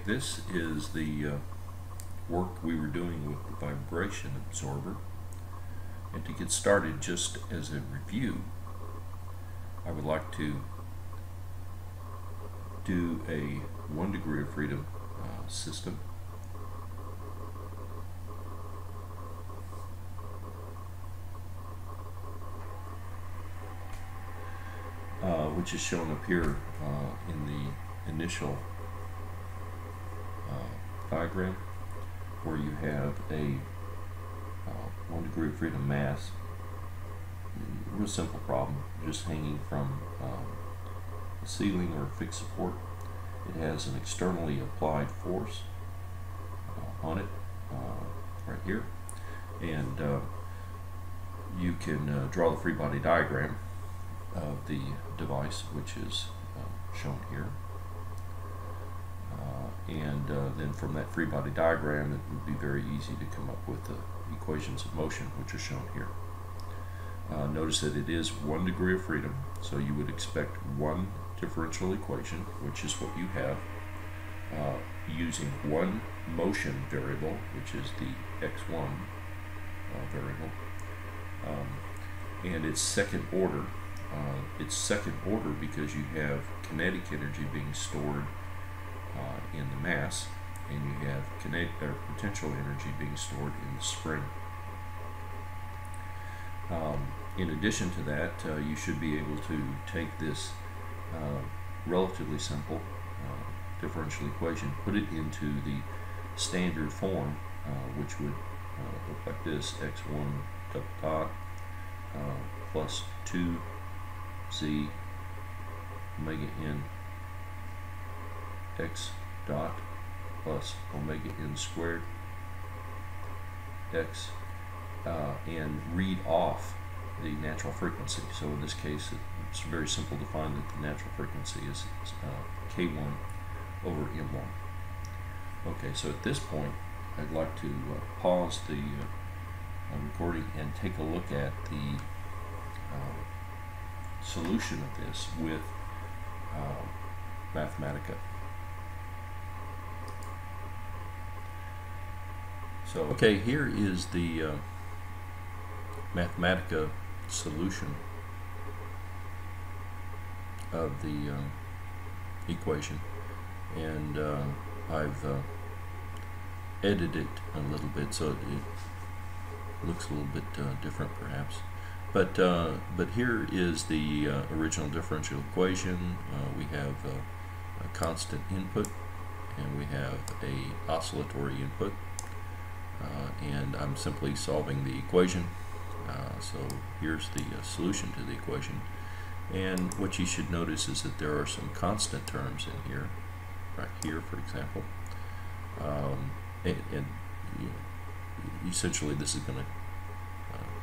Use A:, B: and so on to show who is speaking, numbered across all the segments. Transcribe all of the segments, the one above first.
A: this is the work we were doing with the vibration absorber. And to get started, just as a review, I would like to do a 1 degree of freedom system. Which is shown up here in the initial diagram, where you have a 1 degree of freedom mass. Real simple problem, just hanging from a ceiling or a fixed support. It has an externally applied force on it right here, and you can draw the free body diagram of the device, which is shown here, and then from that free body diagram it would be very easy to come up with the equations of motion, which are shown here. Notice that it is 1 degree of freedom, so you would expect one differential equation, which is what you have, using one motion variable, which is the x1 variable, and it's second order. It's second order because you have kinetic energy being stored in the mass, and you have potential energy being stored in the spring. In addition to that, you should be able to take this relatively simple differential equation, put it into the standard form, which would look like this: x1 dot plus 2z omega n x dot plus omega n squared x, and read off the natural frequency. So in this case, it's very simple to find that the natural frequency is k1 over m1. Okay, so at this point, I'd like to pause the recording and take a look at the solution of this with Mathematica. So, okay, here is the Mathematica solution of the equation, and I've edited it a little bit so it looks a little bit different perhaps. But here is the original differential equation. We have a constant input, and we have a oscillatory input, and I'm simply solving the equation. So here's the solution to the equation, and what you should notice is that there are some constant terms in here, right here for example, and you know, essentially this is going to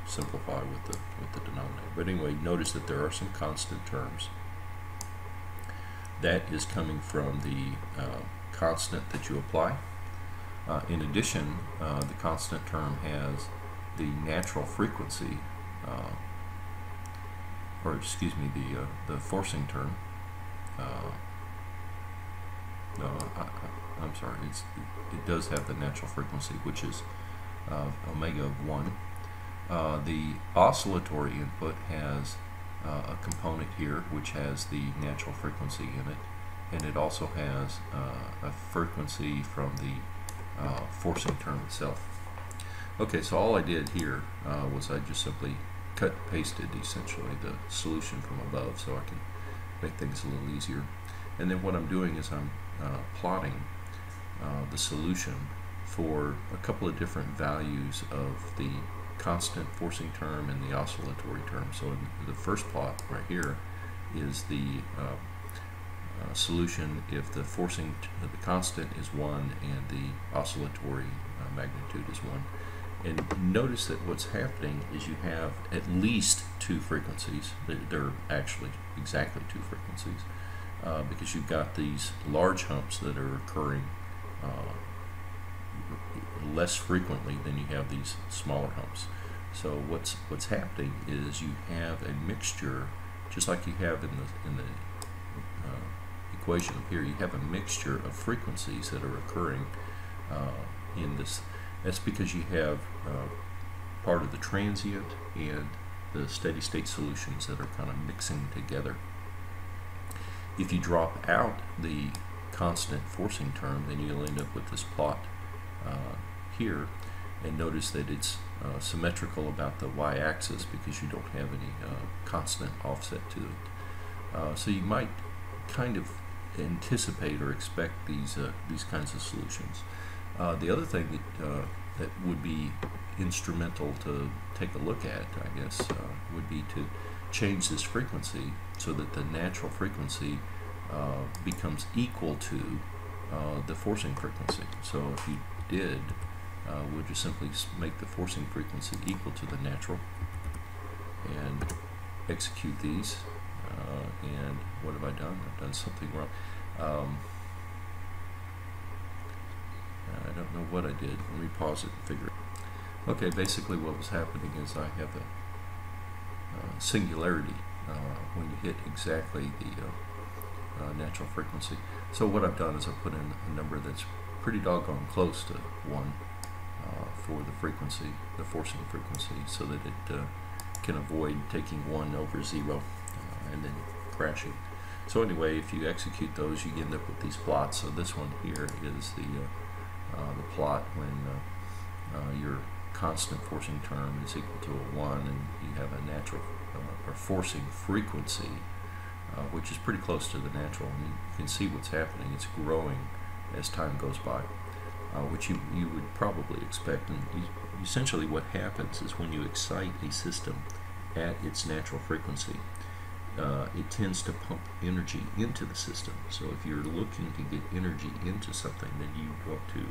A: simplify with the denominator. But anyway, notice that there are some constant terms. That is coming from the constant that you apply. In addition, the constant term has the natural frequency, or excuse me, the forcing term. No, I'm sorry. It does have the natural frequency, which is omega of 1. The oscillatory input has a component here which has the natural frequency in it, and it also has a frequency from the forcing term itself. Okay, so all I did here was I just simply cut and pasted essentially the solution from above, so I can make things a little easier. And then what I'm doing is I'm plotting the solution for a couple of different values of the constant forcing term and the oscillatory term. So in the first plot right here is the solution if the forcing, the constant is 1 and the oscillatory magnitude is 1. And notice that what's happening is you have at least 2 frequencies. They're actually exactly 2 frequencies, because you've got these large humps that are occurring less frequently than you have these smaller humps. So what's happening is you have a mixture, just like you have in the equation up here, you have a mixture of frequencies that are occurring in this. That's because you have part of the transient and the steady state solutions that are kind of mixing together. If you drop out the constant forcing term, then you'll end up with this plot here, and notice that it's symmetrical about the y-axis because you don't have any constant offset to it. So you might kind of anticipate or expect these kinds of solutions. The other thing that would be instrumental to take a look at, I guess, would be to change this frequency so that the natural frequency becomes equal to the forcing frequency. So if you did, we'll just simply make the forcing frequency equal to the natural and execute these. And what have I done? I've done something wrong. I don't know what I did. Let me pause it and figure it out. Okay, basically what was happening is I have a singularity when you hit exactly the natural frequency. So what I've done is I've put in a number that's pretty doggone close to 1 for the frequency, the forcing frequency, so that it can avoid taking 1 over 0 and then crashing. So anyway, if you execute those, you end up with these plots. So this one here is the plot when your constant forcing term is equal to a 1, and you have a natural or forcing frequency, which is pretty close to the natural. And you can see what's happening. It's growing as time goes by, which you would probably expect. And essentially what happens is when you excite a system at its natural frequency, it tends to pump energy into the system. So if you're looking to get energy into something, then you want to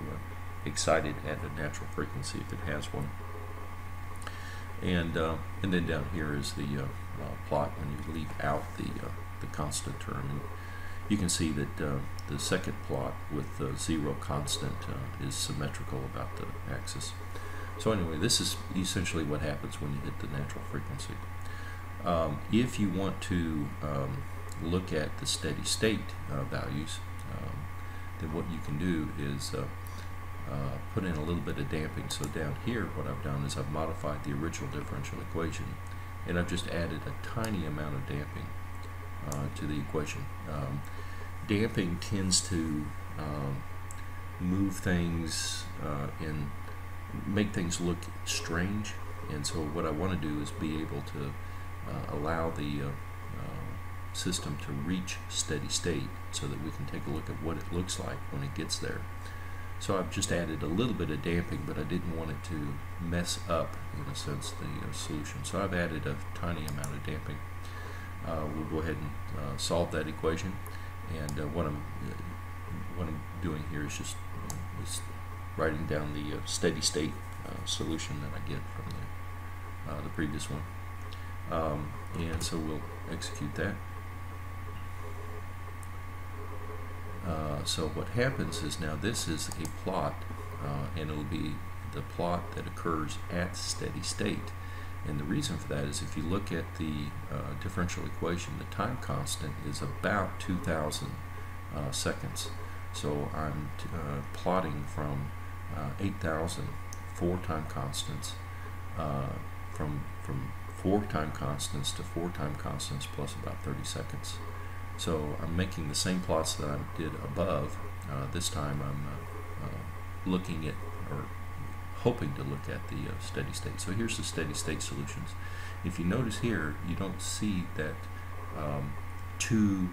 A: excite it at a natural frequency if it has one. And then down here is the plot when you leave out the constant term. And you can see that the second plot with 0 constant is symmetrical about the axis. So anyway, this is essentially what happens when you hit the natural frequency. If you want to look at the steady state values, then what you can do is put in a little bit of damping. So down here what I've done is I've modified the original differential equation, and I've just added a tiny amount of damping to the equation. Damping tends to move things and make things look strange, and so what I want to do is be able to allow the system to reach steady state so that we can take a look at what it looks like when it gets there. So I've just added a little bit of damping, but I didn't want it to mess up, in a sense, the solution. So I've added a tiny amount of damping. We'll go ahead and solve that equation, and what I'm doing here is just writing down the steady state solution that I get from the previous one. And so we'll execute that. So what happens is now this is a plot, and it'll be the plot that occurs at steady state. And the reason for that is if you look at the differential equation, the time constant is about 2,000 seconds. So I'm plotting from 8,000 4 time constants, from 4 time constants to 4 time constants plus about 30 seconds. So I'm making the same plots that I did above. This time I'm looking at, or hoping to look at, the steady state. So here's the steady state solutions. If you notice here, you don't see that you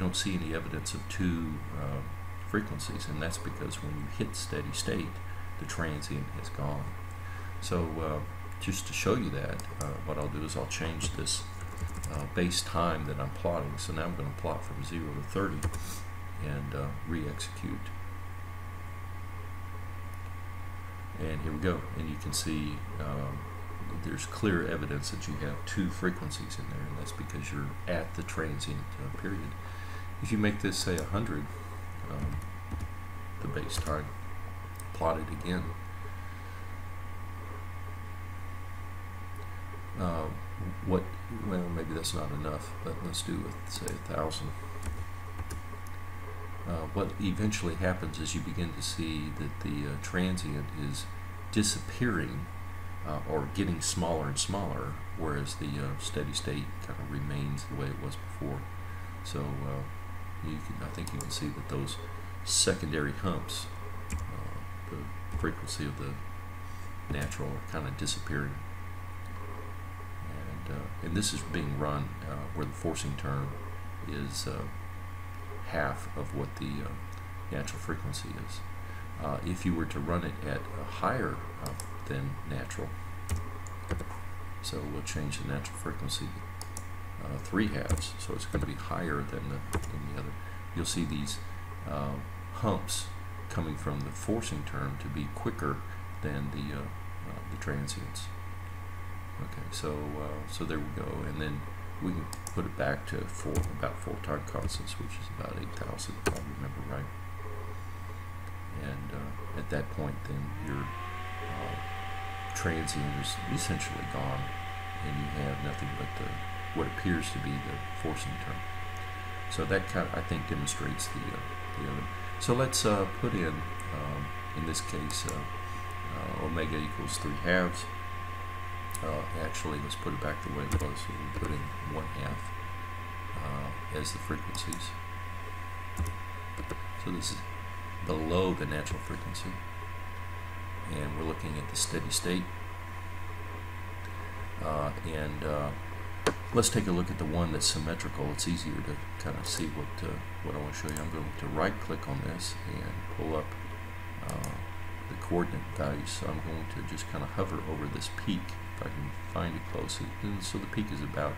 A: don't see any evidence of 2 frequencies, and that's because when you hit steady state, the transient is gone. So just to show you that, what I'll do is I'll change this base time that I'm plotting. So now I'm going to plot from 0 to 30 and re-execute. And here we go. And you can see there's clear evidence that you have 2 frequencies in there, and that's because you're at the transient period. If you make this, say, 100, the base time, plot it again. Well, maybe that's not enough, but let's do, say, 1,000. what eventually happens is you begin to see that the transient is disappearing or getting smaller and smaller, whereas the steady state kind of remains the way it was before. So I think you can see that those secondary humps, the frequency of the natural, are kind of disappearing. And this is being run where the forcing term is half of what the natural frequency is. If you were to run it at a higher than natural, so we'll change the natural frequency 3/2, so it's going to be higher than the other. You'll see these humps coming from the forcing term to be quicker than the transients. Okay, so there we go, and then we can put it back to about 4 time constants, which is about 8,000, if I remember right. And at that point, then your transient is essentially gone, and you have nothing but what appears to be the forcing term. So that kind of, I think, demonstrates the other. So let's put in this case, omega equals 3/2. Actually, let's put it back the way it was. So we put in 1/2 as the frequencies. So this is below the natural frequency, and we're looking at the steady state. Let's take a look at the one that's symmetrical. It's easier to kind of see what I want to show you. I'm going to right-click on this and pull up the coordinate values. So I'm going to just kind of hover over this peak, if I can find it close. So the peak is about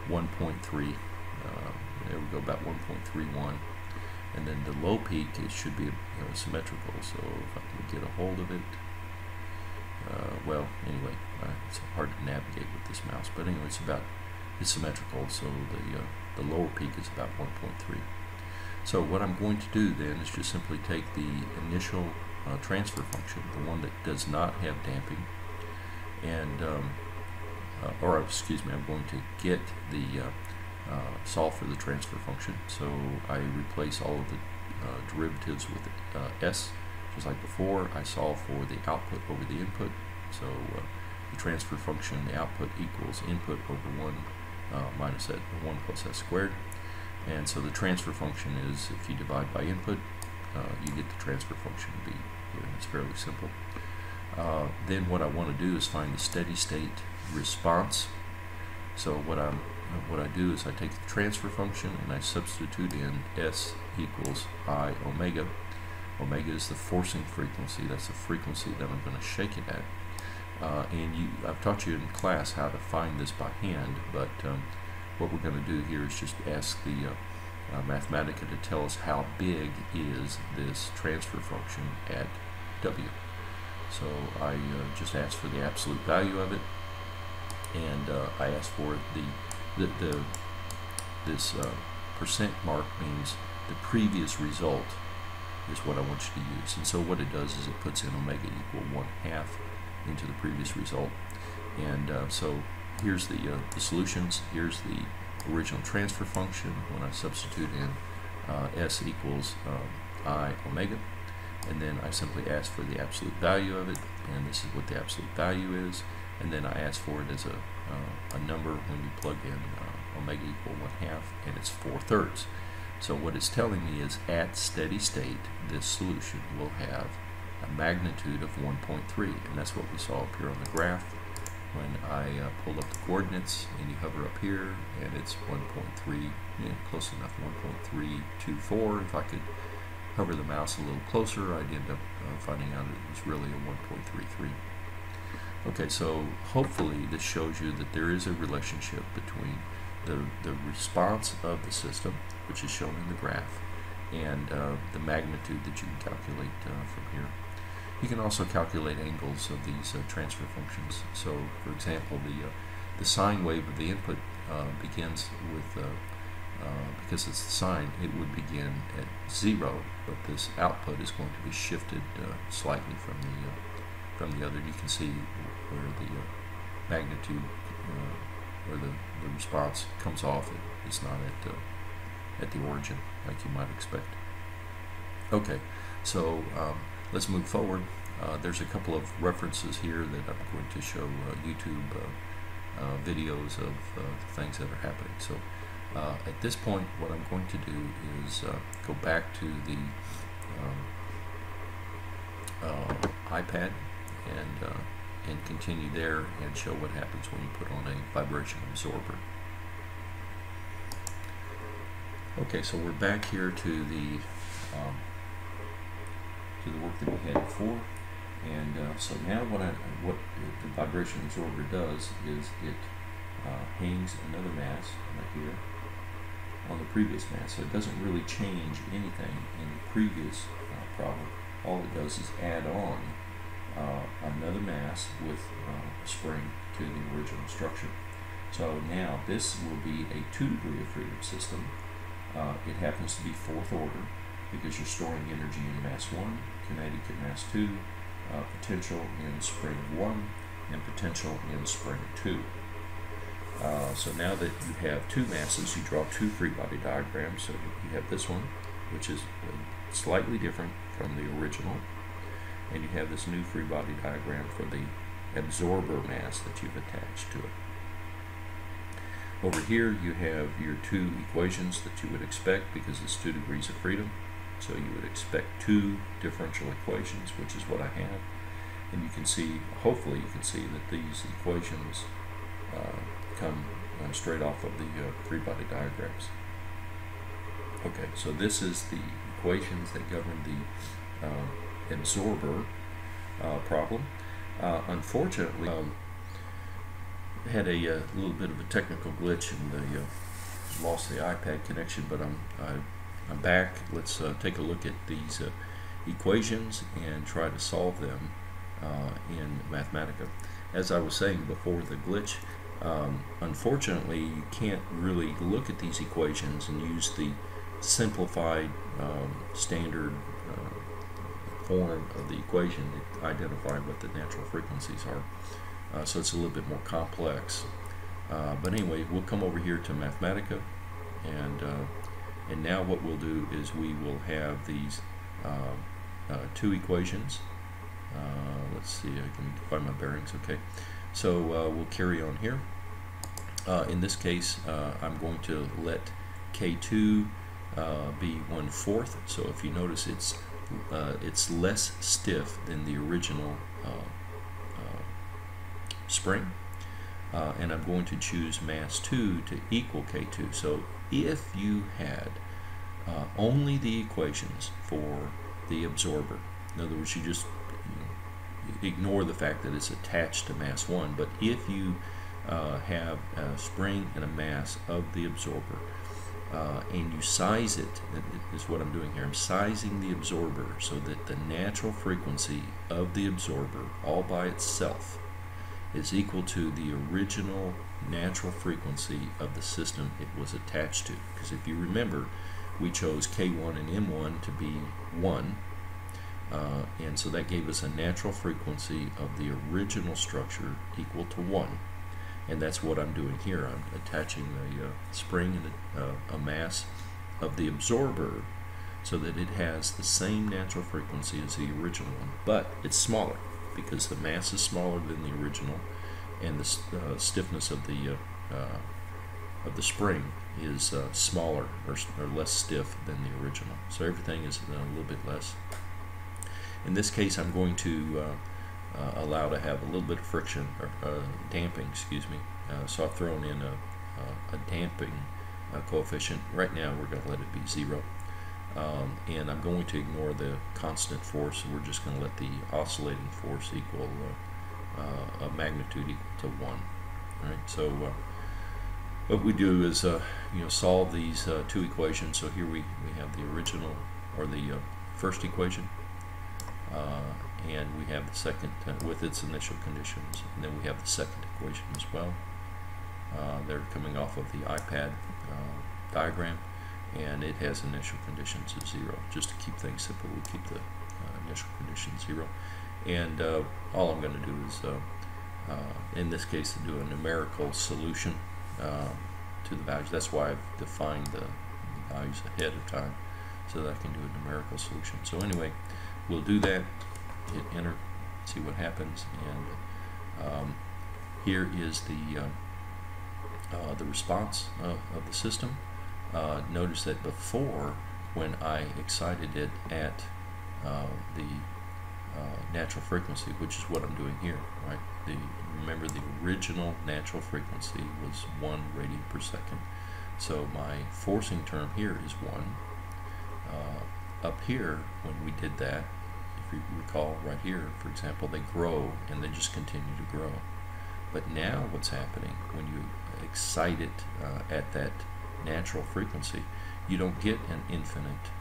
A: 1.3. There we go, about 1.31. And then the low peak, it should be symmetrical. So if I can get a hold of it, well, anyway, it's hard to navigate with this mouse. But anyway, it's symmetrical. So the lower peak is about 1.3. So what I'm going to do then is just simply take the initial transfer function, the one that does not have damping, and or excuse me, I'm going to get the solve for the transfer function. So I replace all of the derivatives with s, just like before. I solve for the output over the input. So the transfer function, the output equals input over 1 minus 1 plus s squared. And so the transfer function is, if you divide by input, you get the transfer function to be here. It's fairly simple. Then what I want to do is find the steady state response. So what I do is I take the transfer function and I substitute in s equals I omega. Omega is the forcing frequency. That's the frequency that I'm going to shake it at. I've taught you in class how to find this by hand, but what we're going to do here is just ask the Mathematica to tell us how big is this transfer function at w. So I just ask for the absolute value of it, and I ask for this percent mark means the previous result is what I want you to use. And so what it does is it puts in omega equal 1/2 into the previous result. And so here's the solutions. Here's the original transfer function when I substitute in s equals I omega, and then I simply ask for the absolute value of it, and this is what the absolute value is, and then I ask for it as a number when you plug in omega equal 1/2, and it's 4/3. So what it's telling me is at steady state this solution will have a magnitude of 1.3, and that's what we saw up here on the graph when I pulled up the coordinates, and you hover up here and it's 1.3, close enough, 1.324. If I could hover the mouse a little closer, I'd end up finding out it was really a 1.33. Okay, so hopefully this shows you that there is a relationship between the response of the system, which is shown in the graph, and the magnitude that you can calculate from here. You can also calculate angles of these transfer functions. So, for example, the sine wave of the input begins with, because it's the sine, it would begin at 0, but this output is going to be shifted slightly from the other. You can see where the magnitude, where the response comes off. It's not at the origin like you might expect. Okay, so let's move forward. There's a couple of references here that I'm going to show YouTube videos of things that are happening. So at this point, what I'm going to do is go back to the iPad and continue there and show what happens when you put on a vibration absorber. Okay, so we're back here to the work that we had before, and so now what the vibration absorber does is it hangs another mass right here on the previous mass, so it doesn't really change anything in the previous problem. All it does is add on another mass with a spring to the original structure. So now this will be a 2 degree of freedom system. It happens to be 4th order because you're storing energy in mass 1, kinetic in mass 2, potential in spring 1, and potential in spring 2. So now that you have 2 masses, you draw 2 free body diagrams. So you have this one, which is slightly different from the original, and you have this new free body diagram for the absorber mass that you've attached to it. Over here you have your 2 equations that you would expect because it's 2 degrees of freedom. So you would expect 2 differential equations, which is what I have. And you can see, hopefully you can see that these equations come straight off of the free body diagrams. Okay, so this is the equations that govern the absorber problem. Unfortunately, had a little bit of a technical glitch and lost the iPad connection, but I'm back. Let's take a look at these equations and try to solve them in Mathematica. As I was saying before the glitch, unfortunately you can't really look at these equations and use the simplified standard form of the equation to identify what the natural frequencies are. So it's a little bit more complex. But anyway, we'll come over here to Mathematica, and now what we'll do is we will have these 2 equations. Let's see, I can find my bearings. Okay, so we'll carry on here. In this case, I'm going to let K2 be 1/4. So if you notice, it's less stiff than the original spring, and I'm going to choose mass 2 to equal K2. So if you had only the equations for the absorber, in other words, you just ignore the fact that it's attached to mass 1, but if you have a spring and a mass of the absorber, and you size it, is what I'm doing here. I'm sizing the absorber so that the natural frequency of the absorber all by itself is equal to the original natural frequency of the system it was attached to. Because if you remember, we chose K1 and M1 to be 1, and so that gave us a natural frequency of the original structure equal to 1. And that's what I'm doing here. I'm attaching a spring and a mass of the absorber so that it has the same natural frequency as the original one, but it's smaller because the mass is smaller than the original, and the stiffness of the spring is smaller or less stiff than the original. So everything is a little bit less. In this case, I'm going to allow to have a little bit of friction, or damping, excuse me. So I've thrown in a damping coefficient. Right now we're going to let it be 0. And I'm going to ignore the constant force, and we're just going to let the oscillating force equal a magnitude equal to 1. All right, so what we do is solve these 2 equations. So here we have the original, or the first equation, and we have the second with its initial conditions, and then we have the second equation as well. They're coming off of the iPad diagram, and it has initial conditions of 0. Just to keep things simple, we keep the initial conditions 0. And all I'm going to do is, in this case, to do a numerical solution to the values. That's why I've defined the values ahead of time, so that I can do a numerical solution. So anyway, we'll do that, hit enter, see what happens, and here is the response of the system. Notice that before, when I excited it at the natural frequency, which is what I'm doing here, right? Remember, the original natural frequency was 1 radian per second. So my forcing term here is 1. Up here, when we did that, if you recall right here, for example, they grow and they just continue to grow. But now what's happening when you excite it at that natural frequency, you don't get an infinite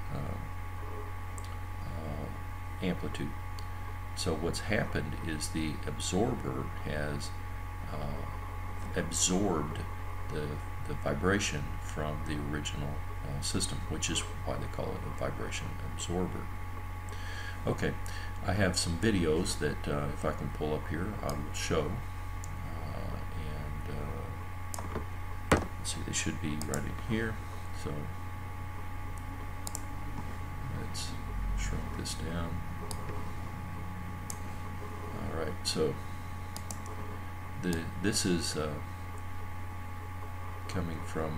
A: amplitude. So what's happened is the absorber has absorbed the vibration from the original system, which is why they call it a vibration absorber. Okay, I have some videos that if I can pull up here, I will show. Let's see, they should be right in here. So let's shrink this down. Alright, so this is coming from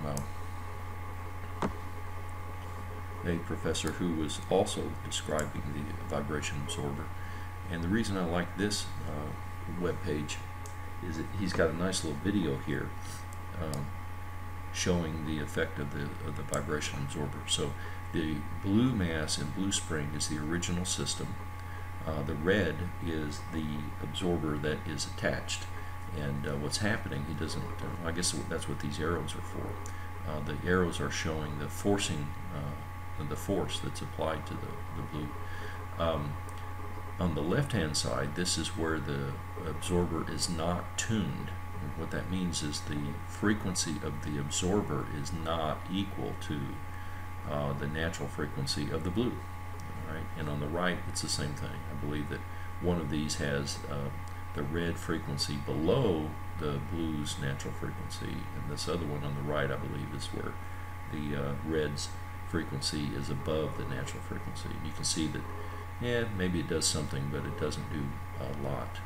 A: a professor who was also describing the vibration absorber. And the reason I like this web page is that he's got a nice little video here showing the effect of the vibration absorber. So the blue mass and blue spring is the original system. The red is the absorber that is attached. And what's happening, he doesn't, I guess that's what these arrows are for. The arrows are showing the forcing, the force that's applied to the blue. On the left-hand side, this is where the absorber is not tuned. And what that means is the frequency of the absorber is not equal to the natural frequency of the blue. All right? And on the right, it's the same thing. I believe that one of these has the red frequency below the blue's natural frequency, and this other one on the right, I believe, is where the red's frequency is above the natural frequency. And you can see that, yeah, maybe it does something, but it doesn't do a lot.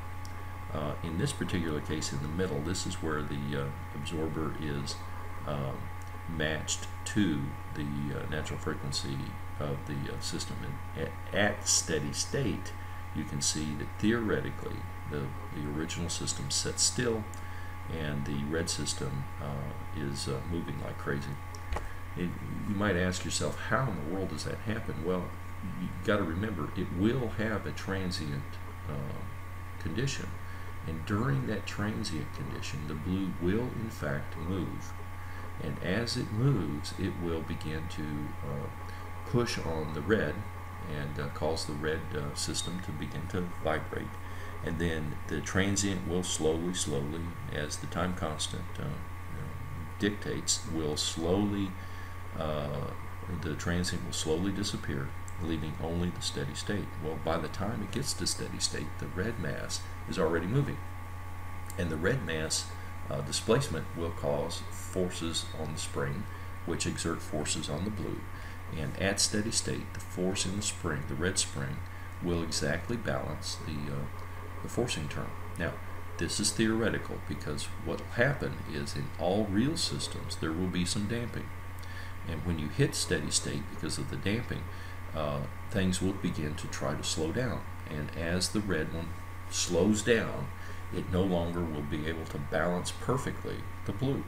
A: In this particular case, in the middle, this is where the absorber is matched to the natural frequency of the system. And at steady state, you can see that theoretically the original system sets still and the red system is moving like crazy. You might ask yourself, how in the world does that happen? Well, you've got to remember, it will have a transient condition, and during that transient condition the blue will in fact move, and as it moves it will begin to push on the red and cause the red system to begin to vibrate, and then the transient will slowly, as the time constant dictates, will slowly the transient will slowly disappear, leaving only the steady state. Well, by the time it gets to steady state, the red mass is already moving, and the red mass displacement will cause forces on the spring, which exert forces on the blue. And at steady state, the force in the spring, the red spring, will exactly balance the forcing term. Now, this is theoretical, because what will happen is in all real systems there will be some damping. And when you hit steady state, because of the damping, things will begin to try to slow down. And as the red one slows down, it no longer will be able to balance perfectly the blue,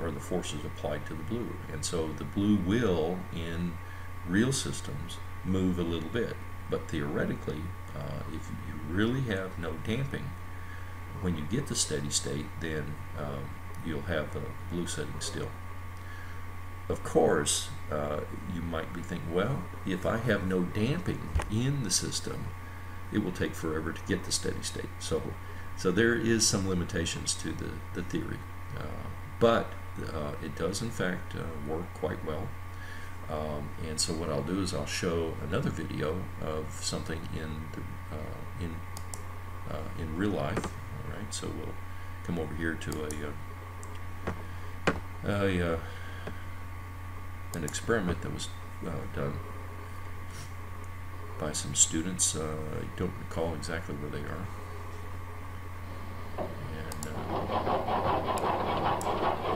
A: or the forces applied to the blue. And so the blue will, in real systems, move a little bit. But theoretically, if you really have no damping, when you get to steady state, then you'll have the blue setting still. Of course, you might be thinking, well, if I have no damping in the system, it will take forever to get to steady state. So there is some limitations to the theory, but it does in fact work quite well. And so what I'll do is I'll show another video of something in real life. All right, so we'll come over here to an experiment that was done by some students. I don't recall exactly where they are. And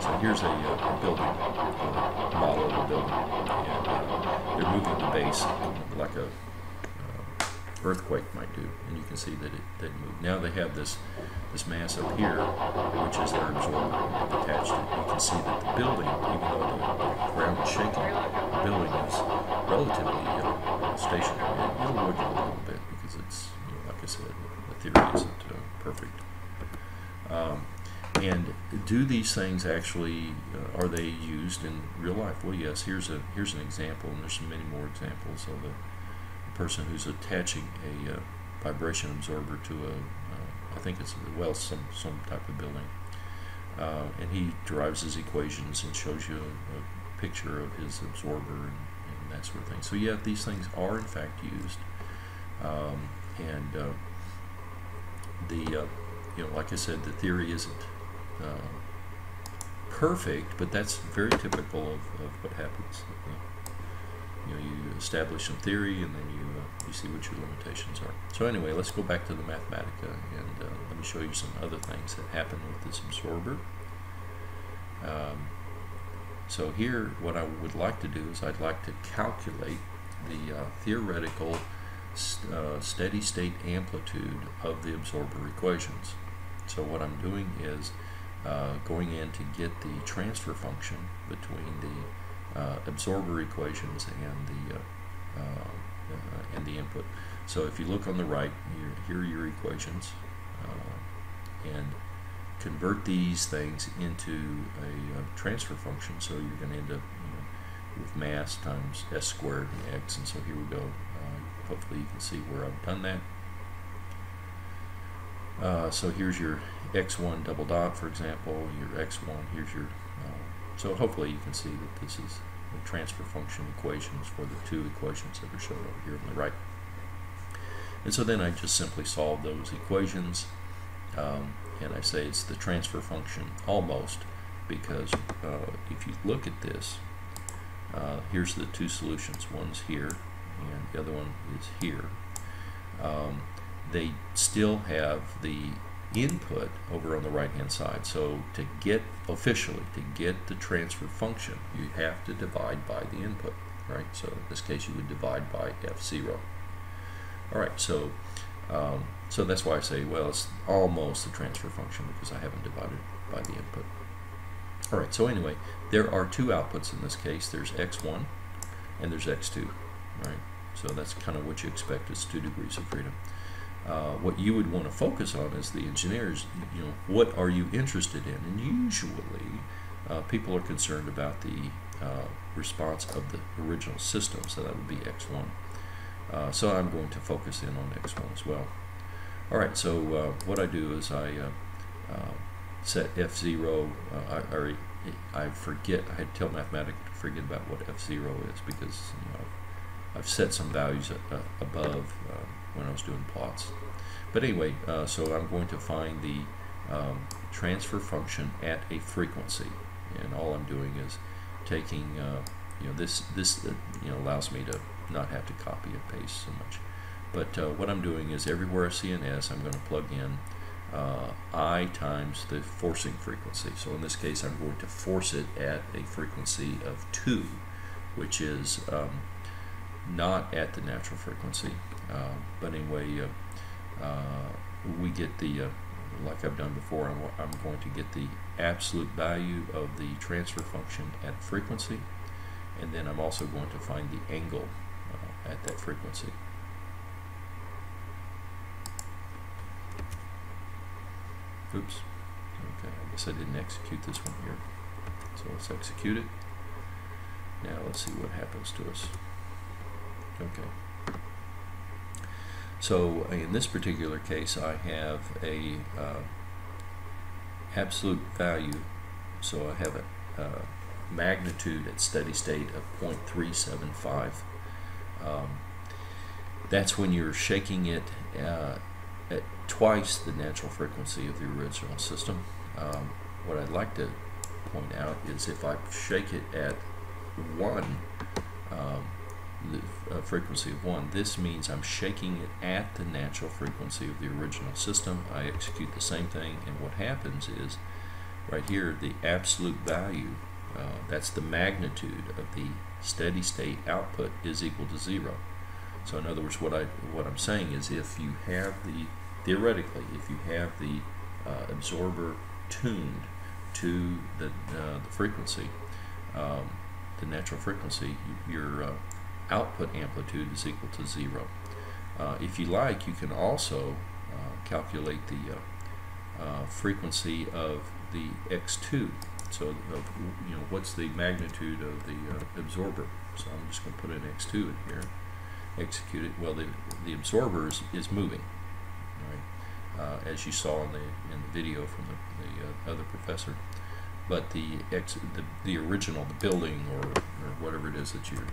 A: so here's a building, model of a building, and they're moving the base like a earthquake might do, and you can see that it didn't move. Now they have this mass up here, which is their absorber, and they've attached it. You can see that the building, even though the ground is shaking, the building is relatively stationary. It'll wiggle a little bit because it's, like I said, the theory isn't perfect. And do these things actually, are they used in real life? Well, yes. Here's an example, and there's many more examples of a person who's attaching a vibration absorber to I think it's some type of building, and he derives his equations and shows you a picture of his absorber and that sort of thing. So yeah, these things are in fact used, like I said, the theory isn't perfect, but that's very typical of what happens. You establish some theory, and then you see what your limitations are. So anyway, let's go back to the Mathematica, and let me show you some other things that happen with this absorber. So here, what I would like to do is I'd like to calculate the theoretical steady-state amplitude of the absorber equations. So what I'm doing is going in to get the transfer function between the absorber equations and the input. So if you look on the right, here are your equations, and convert these things into a transfer function. So you're going to end up with mass times s squared and x, and so here we go. Hopefully you can see where I've done that. So here's your x1 double dot, for example, your x1, here's your so hopefully you can see that this is the transfer function equations for the two equations that are shown over here on the right. And so then I just simply solve those equations, and I say it's the transfer function almost, because if you look at this, here's the two solutions. One's here and the other one is here. They still have the input over on the right hand side. So to get the transfer function, you have to divide by the input, right? So in this case you would divide by f0. Alright, so that's why I say, well, it's almost the transfer function because I haven't divided by the input. Alright, so anyway, there are two outputs in this case. There's x1 and there's x2, right? So that's kind of what you expect is 2 degrees of freedom. What you would want to focus on as the engineers, what are you interested in? And usually people are concerned about the response of the original system, so that would be x1. So I'm going to focus in on x1 as well. Alright, so what I do is I set f0, I forget, I had to tell Mathematica to forget about what f0 is, because I've set some values above when I was doing plots. But anyway, so I'm going to find the transfer function at a frequency, and all I'm doing is taking this allows me to not have to copy and paste so much. But what I'm doing is everywhere I see an S, I'm going to plug in I times the forcing frequency. So in this case, I'm going to force it at a frequency of 2, which is not at the natural frequency. But anyway, we get the, like I've done before, I'm going to get the absolute value of the transfer function at frequency, and then I'm also going to find the angle at that frequency. Oops. Okay, I guess I didn't execute this one here. So let's execute it. Now let's see what happens to us. Okay. So in this particular case, I have a absolute value. So I have a magnitude at steady state of 0.375. That's when you're shaking it at twice the natural frequency of the original system. What I'd like to point out is if I shake it at 1, the frequency of 1. This means I'm shaking it at the natural frequency of the original system. I execute the same thing, and what happens is, right here, the absolute value, that's the magnitude of the steady state output, is equal to 0. So in other words, what I'm saying is, if you have theoretically, if you have the absorber tuned to the frequency, the natural frequency, your output amplitude is equal to 0. If you like, you can also calculate the frequency of the x2. So, what's the magnitude of the absorber? So I'm just going to put an x2 in here, execute it. Well, the absorber is moving, right? As you saw in the video from the other professor. But the original, the building or whatever it is that you're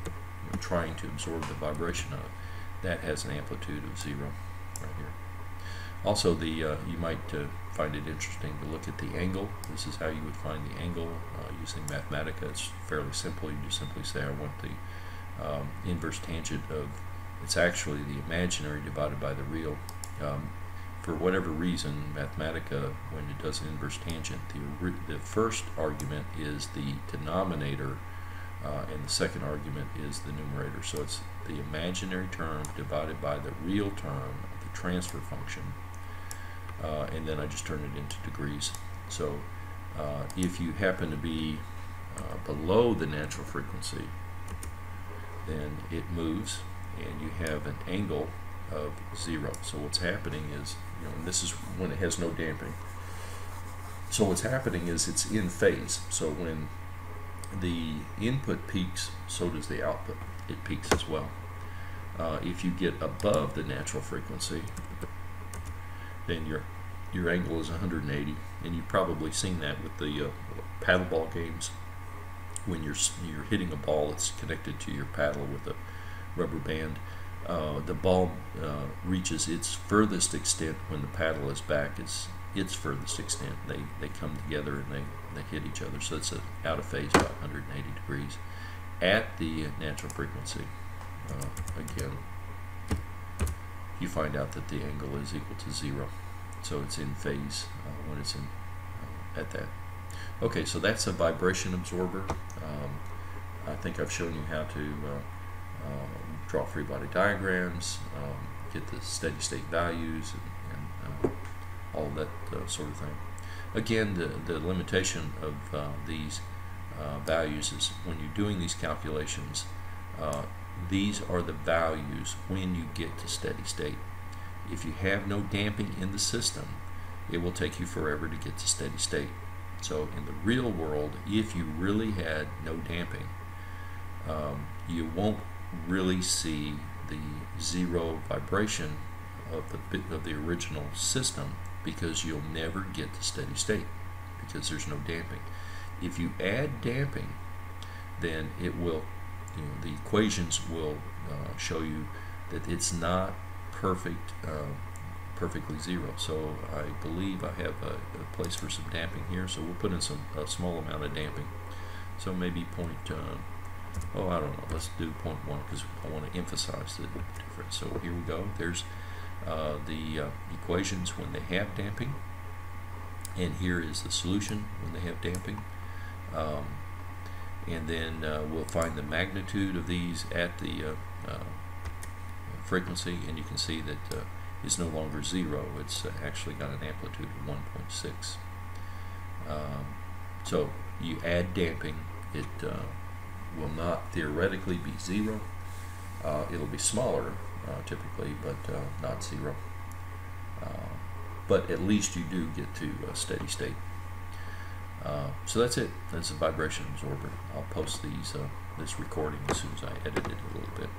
A: trying to absorb the vibration of, that has an amplitude of 0 right here. Also, you might find it interesting to look at the angle. This is how you would find the angle using Mathematica. It's fairly simple. You just simply say, I want the inverse tangent of, it's actually the imaginary divided by the real. For whatever reason, Mathematica, when it does an inverse tangent, the first argument is the denominator, and the second argument is the numerator. So it's the imaginary term divided by the real term of the transfer function, and then I just turn it into degrees. So if you happen to be below the natural frequency, then it moves, and you have an angle of 0. So what's happening is, and this is when it has no damping. So what's happening is it's in phase. So when the input peaks, so does the output. It peaks as well. If you get above the natural frequency, then your angle is 180, and you've probably seen that with the paddleball games. When you're hitting a ball that's connected to your paddle with a rubber band, the ball reaches its furthest extent when the paddle is back. Its furthest extent. They come together and they hit each other. So it's out of phase about 180 degrees at the natural frequency. Again, you find out that the angle is equal to 0. So it's in phase when it's at that. Okay, so that's a vibration absorber. I think I've shown you how to draw free body diagrams, get the steady state values, and all that sort of thing. Again, the limitation of these values is when you're doing these calculations, these are the values when you get to steady state. If you have no damping in the system, it will take you forever to get to steady state. So in the real world, if you really had no damping, you won't really see the 0 vibration of the original system, because you'll never get to steady state because there's no damping. If you add damping, then it will, the equations will show you that it's not perfectly 0. So I believe I have a place for some damping here, so we'll put in a small amount of damping. So maybe I don't know, let's do 0.1 because I want to emphasize the difference. So here we go. There's the equations when they have damping, and here is the solution when they have damping. And then we'll find the magnitude of these at the frequency, and you can see that it's no longer 0. It's actually got an amplitude of 1.6. So you add damping, it will not theoretically be 0. It'll be smaller typically, but not 0. But at least you do get to a steady state. So that's it. That's a vibration absorber. I'll post this recording as soon as I edit it a little bit.